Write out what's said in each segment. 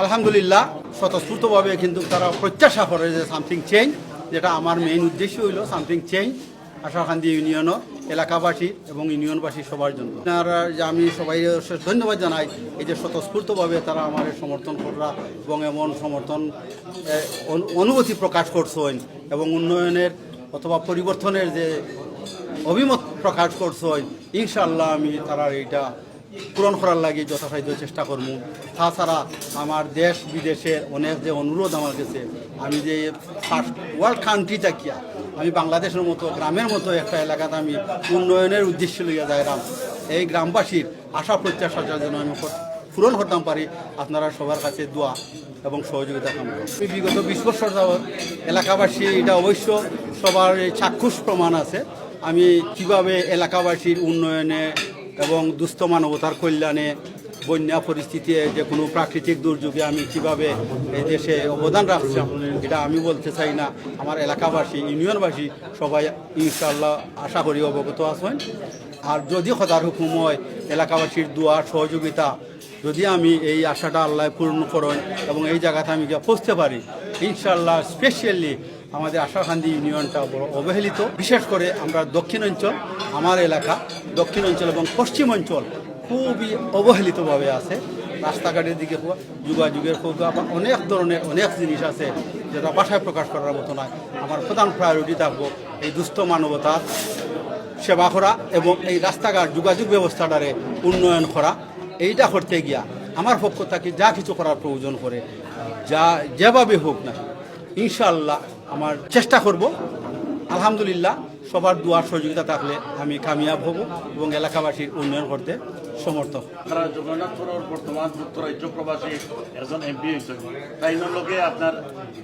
আলহামদুলিল্লাহ স্বতঃস্ফূর্তভাবে কিন্তু তারা প্রত্যাশা করে যে সামথিং চেঞ্জ, যেটা আমার মেইন উদ্দেশ্য হইল সামথিং চেঞ্জ আশাকান্দি ইউনিয়নও এলাকাবাসী এবং ইউনিয়নবাসী সবার জন্য। আপনারা যে আমি সবাই ধন্যবাদ জানাই এই যে স্বতঃস্ফূর্তভাবে তারা আমার সমর্থন করা এবং এমন সমর্থন অনুভূতি প্রকাশ করছেন এবং উন্নয়নের অথবা পরিবর্তনের যে অভিমত প্রকাশ করছেন, ইনশাআল্লাহ আমি তারা এইটা পূরণ করার লাগে যথাসাধ্য চেষ্টা করবো। তাছাড়া আমার দেশ বিদেশের অনেক যে অনুরোধ আমার কাছে, আমি যে ফার্স্ট ওয়ার্ল্ড কান্ট্রি থাকিয়া আমি বাংলাদেশের মতো গ্রামের মতো একটা এলাকাতে আমি উন্নয়নের উদ্দেশ্য লইয়া যাইলাম, এই গ্রামবাসীর আশা প্রত্যাশার জন্য আমি পূরণ করতাম পারি। আপনারা সবার কাছে দোয়া এবং সহযোগিতা কামনা। বিগত 20 বছর যাবৎ এলাকাবাসী এটা অবশ্য সবার চাক্ষুষ প্রমাণ আছে আমি কিভাবে এলাকাবাসীর উন্নয়নে এবং দুস্থ মানবতার কল্যাণে, বন্যা পরিস্থিতিতে, যে কোনো প্রাকৃতিক দুর্যোগে আমি কিভাবে এই দেশে অবদান রাখছিলাম, এটা আমি বলতে চাই না। আমার এলাকাবাসী ইউনিয়নবাসী সবাই ইনশাআল্লাহ আশা করি অবগত আছেন। আর যদি খোদার হুকুম হয় এলাকাবাসীর দোয়া সহযোগিতা যদি আমি এই আশাটা আল্লাহ পূর্ণ করেন এবং এই জায়গাতে আমি গিয়ে পৌঁছতে পারি, ইনশাআল্লাহ স্পেশালি আমাদের আশাকান্দি ইউনিয়নটা বড় অবহেলিত। বিশেষ করে আমরা দক্ষিণ অঞ্চল, আমার এলাকা দক্ষিণ অঞ্চল এবং পশ্চিম অঞ্চল খুবই অবহেলিতভাবে আছে। রাস্তাঘাটের দিকে যোগাযোগের অনেক ধরনের অনেক জিনিস আছে যেটা ভাষায় প্রকাশ করার মতো নয়। আমার প্রধান প্রায়োরিটি থাকবো এই দুস্থ মানবতার সেবা করা এবং এই রাস্তাঘাট যোগাযোগ ব্যবস্থাটারে উন্নয়ন করা। এইটা করতে গিয়া আমার পক্ষ থেকে যা কিছু করার প্রয়োজন করে যেভাবে হোক না, ইনশাআল্লাহ আমার চেষ্টা করব। আলহামদুলিল্লাহ সবার দুয়ার সহযোগিতা থাকলে আমি কামিয়াব হব এবং এলাকাবাসীর উন্নয়ন করতে সমর্থ। জগন্নাথপুরের বর্তমান যুক্তরাজ্য প্রবাসী একজন এমপি হয়েছেন, তাই লোকে আপনার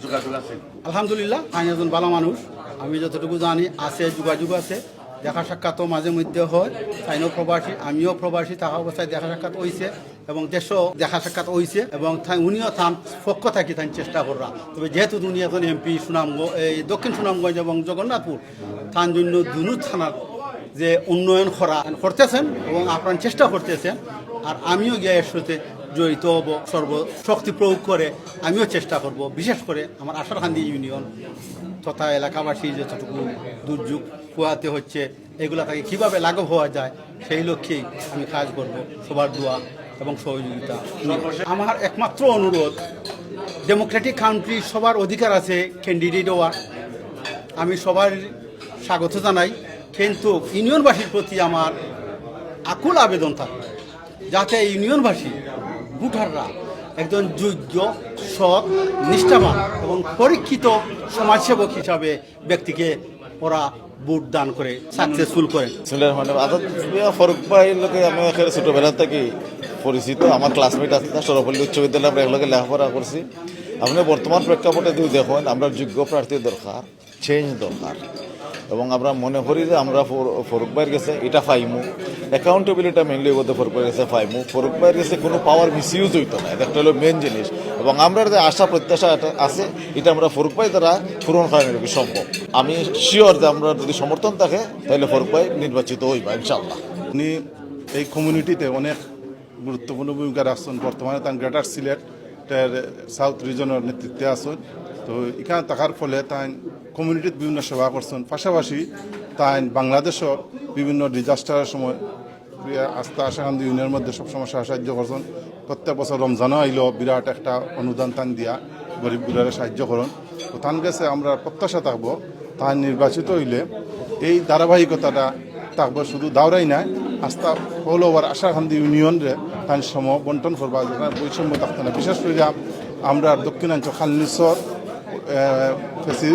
যোগাযোগ আছে? আলহামদুলিল্লাহ আমি একজন ভালো মানুষ, আমি যতটুকু জানি আছে, যোগাযোগ আছে, দেখা সাক্ষাৎও মাঝে মধ্যে হয়। তাইনও প্রবাসী, আমিও প্রবাসী, থাকা অবস্থায় দেখা সাক্ষাৎ হয়েছে এবং দেশও দেখা সাক্ষাৎ হয়েছে এবং উনিও তার পক্ষ থাকি তাই চেষ্টা করা। তবে যেহেতু উনি এখন এমপি সুনামগঞ্জ, এই দক্ষিণ সুনামগঞ্জ এবং জগন্নাথপুর, তার জন্য দুনু থানার যে উন্নয়ন করতেছেন এবং আপনার চেষ্টা করতেছেন, আর আমিও গিয়ে এর সাথে জড়িত হব, সর্বশক্তি প্রয়োগ করে আমিও চেষ্টা করব। বিশেষ করে আমার আশাকান্দি ইউনিয়ন তথা এলাকাবাসী যতটুকু দুর্যোগ পোহাতে হচ্ছে, এগুলা থেকে কীভাবে লাঘব হওয়া যায় সেই লক্ষ্যেই আমি কাজ করব। সবার দোয়া এবং সহযোগিতা আমার একমাত্র অনুরোধ। ডেমোক্রেটিক কান্ট্রি, সবার অধিকার আছে ক্যান্ডিডেট হওয়ার, আমি সবার স্বাগত জানাই, কিন্তু ইউনিয়নবাসীর প্রতি আমার আকুল আবেদন থাকবে যাতে ইউনিয়নবাসী ভোটাররা একজন যোগ্য, সৎ, নিষ্ঠাবান এবং পরীক্ষিত সমাজসেবক হিসাবে ব্যক্তিকে ওরা ভোট দান করে সাকসেসফুল করে। ফরুক ভাইয়ের লোকে আমি ছোটবেলা থেকে পরিচিত, আমার ক্লাসমেট আছে, সরপল্লী উচ্চ বিদ্যালয়ে আমরা একলগে লেখাপড়া করছি। আপনি বর্তমান প্রেক্ষাপটে যদি দেখুন, আমরা যোগ্য প্রার্থীর দরকার, চেঞ্জ দরকার, এবং আমরা মনে করি যে আমরা ফরুক ভাইয়ের কাছে এটা পাইমু, অ্যাকাউন্টেবিলিটি মেনলি বলতে ফরুক ভাইয়ের কাছে পাইমু। ফরুক ভাইয়ের কাছে কোনো পাওয়ার মিসইউজ হইতো না, এটা একটা হলো মেন জিনিস। এবং আমরা যে আশা প্রত্যাশা আছে এটা আমরা ফরুক ভাই দ্বারা পূরণ করা সম্ভব। আমি শিওর যে আমরা যদি সমর্থন থাকে তাহলে ফরুক ভাই নির্বাচিত হইবা ইনশাআল্লাহ। উনি এই কমিউনিটিতে অনেক গুরুত্বপূর্ণ ভূমিকা রাখছেন। বর্তমানে তার গ্রেটার সিলেটের সাউথ রিজনের নেতৃত্বে আছেন। তো এখানে থাকার ফলে তাই কমিউনিটির বিভিন্ন সেবা করছেন, পাশাপাশি তাই বাংলাদেশের বিভিন্ন ডিজাস্টারের সময় আশাকান্দি ইউনিয়নের মধ্যে সবসময় সাহায্য করছেন। প্রত্যেক বছর রমজানও আইল, বিরাট একটা অনুদান তান দিয়া গরিবগুলোরে সাহায্য করেন। তো তান কাছে আমরা প্রত্যাশা থাকবো তাই নির্বাচিত হইলে এই ধারাবাহিকতাটা থাকবো, শুধু দাওরাই নাই, আস্থা অল ওভার আশাকান্দি ইউনিয়নরে তাই সম বন্টন করবা, যেখানে বৈষম্য থাকতো না। বিশেষ করে আমরা দক্ষিণাঞ্চল খালনিসর, ফেসি,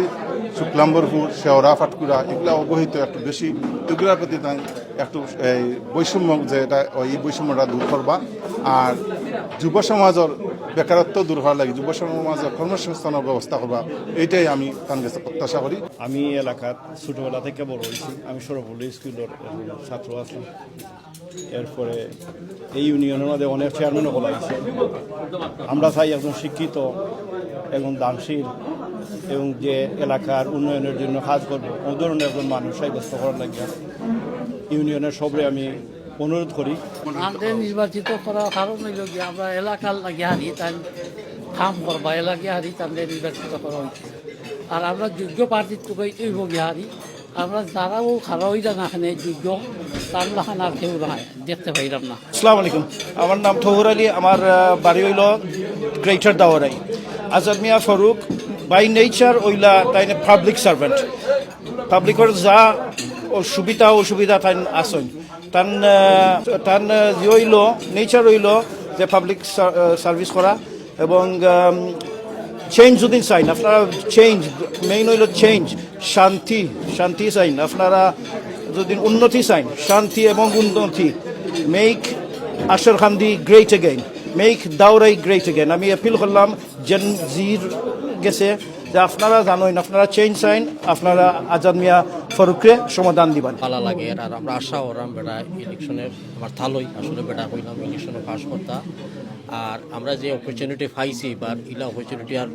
শুক্লাম্বরপুর, শেওড়া, ফাটকুড়া এগুলো অবহিত একটু বেশি, এগুলোর প্রতি তাই একটু এই বৈষম্য, যে এটা এই বৈষম্যটা দূর করবা। আর যুব সমাজের বেকারত্ব দূর হওয়ার লাগে যুব সমাজের কর্মসংস্থানের ব্যবস্থা করবা, এইটাই আমি তার কাছে প্রত্যাশা করি। আমি এলাকার ছোটোবেলা থেকে বড় হয়েছি, আমি সরপল্লী স্কুলের ছাত্র আছি। এরপরে এই ইউনিয়নের মধ্যে অনেক চেয়ারম্যানও বলা হয়েছে। আমরা চাই একজন শিক্ষিত, একজন দানশীল এবং যে এলাকার উন্নয়নের জন্য কাজ করবো ও ধরনের একজন মানুষ সাব্যস্ত করার লাগে ইউনিয়নের সবরে আমি অনুরোধ করি। আমাদের নির্বাচিত করার কারণ হইল কি আমরা এলাকার লাগে হারি, তাই কাম করবাই লাগে হারি তাদের নির্বাচিত করা হয়েছে। আর আমরা যোগ্য প্রার্থীত্ব এইব হারি আমরা যারাও খারাপ হয়ে যান এখানে যোগ্য তার লাখান আর কেউ নাই দেখতে পাইলাম না। আসসালামু আলাইকুম, আমার নাম থহুর আলী, আমার বাড়ি হইল greater Dawarai. Azad Miya Farooq by nature ওইলা তাই পাবলিক সার্ভেন্ট, পাবলিকের যা সুবিধা অসুবিধা তাই আসেন তান হইল নেচার হইল যে পাবলিক সার্ভিস করা এবং চেঞ্জ যদি চাইন আপনারা, চেঞ্জ মেইন হইল চেঞ্জ, শান্তি চাইন আপনারা, যদি উন্নতি চাইন শান্তি এবং উন্নতি, make Asharkandi great again, make Dawarai great again. আমি অ্যাপিল করলাম জেন জির গেছে যে আপনারা জানেন আপনারা চেঞ্জ চাইন, আপনারা আজাদ মিয়া ফারুককে সমাধান দিবেন। ভালো লাগে আর আমরা আশা ওরাম বেটা ইলেকশনে আমার থালোই আসলে বেটা হইলাম ইলেকশনে পাস করতা। আর আমরা যে অপরচুনিটি পাইছি বা ইলা অপরচুনিটি আর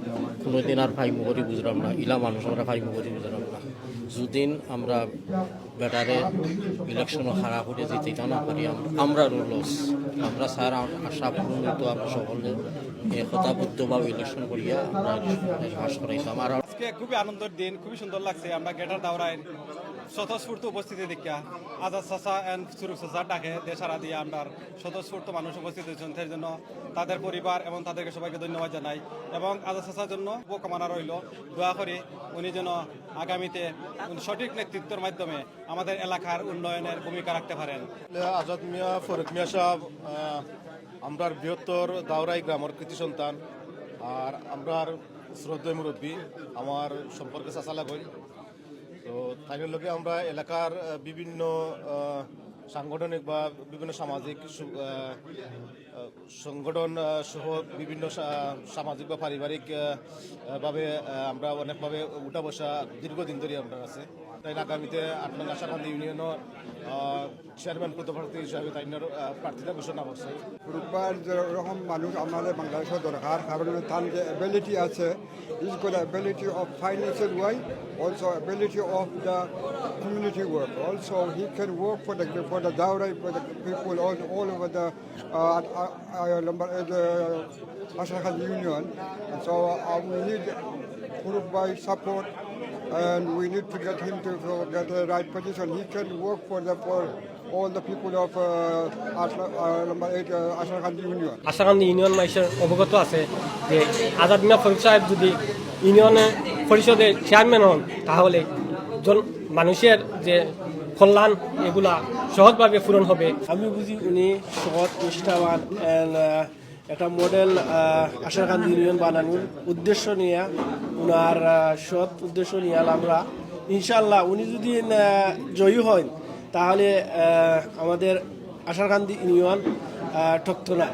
কোনোদিন আর ভাই মুগরি বুঝলাম না, ইলা মানুষ আমরা ভাই মুগরি বুঝলাম না। যদিন আমরা বেটারে ইলেকশনও খারাপ হয়ে যেতে না পারি আমরা লস, আমরা স্যার আশা পূরণ তো আমরা সকলে একতাবদ্ধভাবে ইলেকশন করিয়া আমরা পাস করাইতাম। আর আজকে খুবই আনন্দের দিন, খুবই সুন্দর লাগছে। আমরা গেটার দাওরায় স্বতঃস্ফূর্ত উপস্থিতি দেখা আজাদ চাচা অ্যান্ড সুরুক চাচার ডাকে দেশারা দিয়ে আমরা স্বতঃস্ফূর্ত মানুষ উপস্থিত হয়েছেন, সেই জন্য তাদের পরিবার এবং তাদেরকে সবাইকে ধন্যবাদ জানাই। এবং আজাদ চাচার জন্য শুভকামনা রইল, দোয়া করি উনি যেন আগামীতে সঠিক নেতৃত্বের মাধ্যমে আমাদের এলাকার উন্নয়নের ভূমিকা রাখতে পারেন। আজাদ মিয়া ফরুক মিয়া সাহেব আমরা বৃহত্তর দাওরাই গ্রামের কৃতি সন্তান, আর আমরার শ্রদ্ধেয় মুরব্বী, আমার সম্পর্কে চাচা লাগই। তো তাই লগে আমরা এলাকার বিভিন্ন সাংগঠনিক বা বিভিন্ন সামাজিক সংগঠন সহ বিভিন্ন সামাজিক বা পারিবারিক ভাবে আমরা অনেকভাবে উঠা বসা দীর্ঘদিন ধরে আমরা আছে। তাই আগামীতে ৮ নং আশারকান্দি ইউনিয়নের চেয়ারম্যান পদপ্রার্থী হিসাবে তাই প্রার্থিতা ঘোষণা করছে। রূপবার যেরকম মানুষ আমাদের বাংলাদেশে দরকার, কারণ তার যে অ্যাবিলিটি আছে, is got ability of financial why, also ability of the community work. Also, he can work for the Dowra, for the people all over the Asharkandi Union. And so we need Kurubbai support, and we need to get him to get the right position. He can work for all the people of Asharkandi Union. Asharkandi union মানুষের অবগত আছে যে আজাদ মিয়া ফারুক সাহেব যদি ইউনিয়নে পরিষদের chairman হন তাহলে মানুষের যে কল্যাণ এগুলা সহজভাবে পূরণ হবে। আমি বুঝি উনি সৎ, নিষ্ঠাবান অ্যান্ড একটা মডেল আশারকান্দি ইউনিয়ন বানানোর উদ্দেশ্য নিয়ে, উনার সৎ উদ্দেশ্য নিয়ে আমরা ইনশাল্লাহ উনি যদি জয়ী হন তাহলে আমাদের আশারকান্দি ইউনিয়ন ঠকতো না।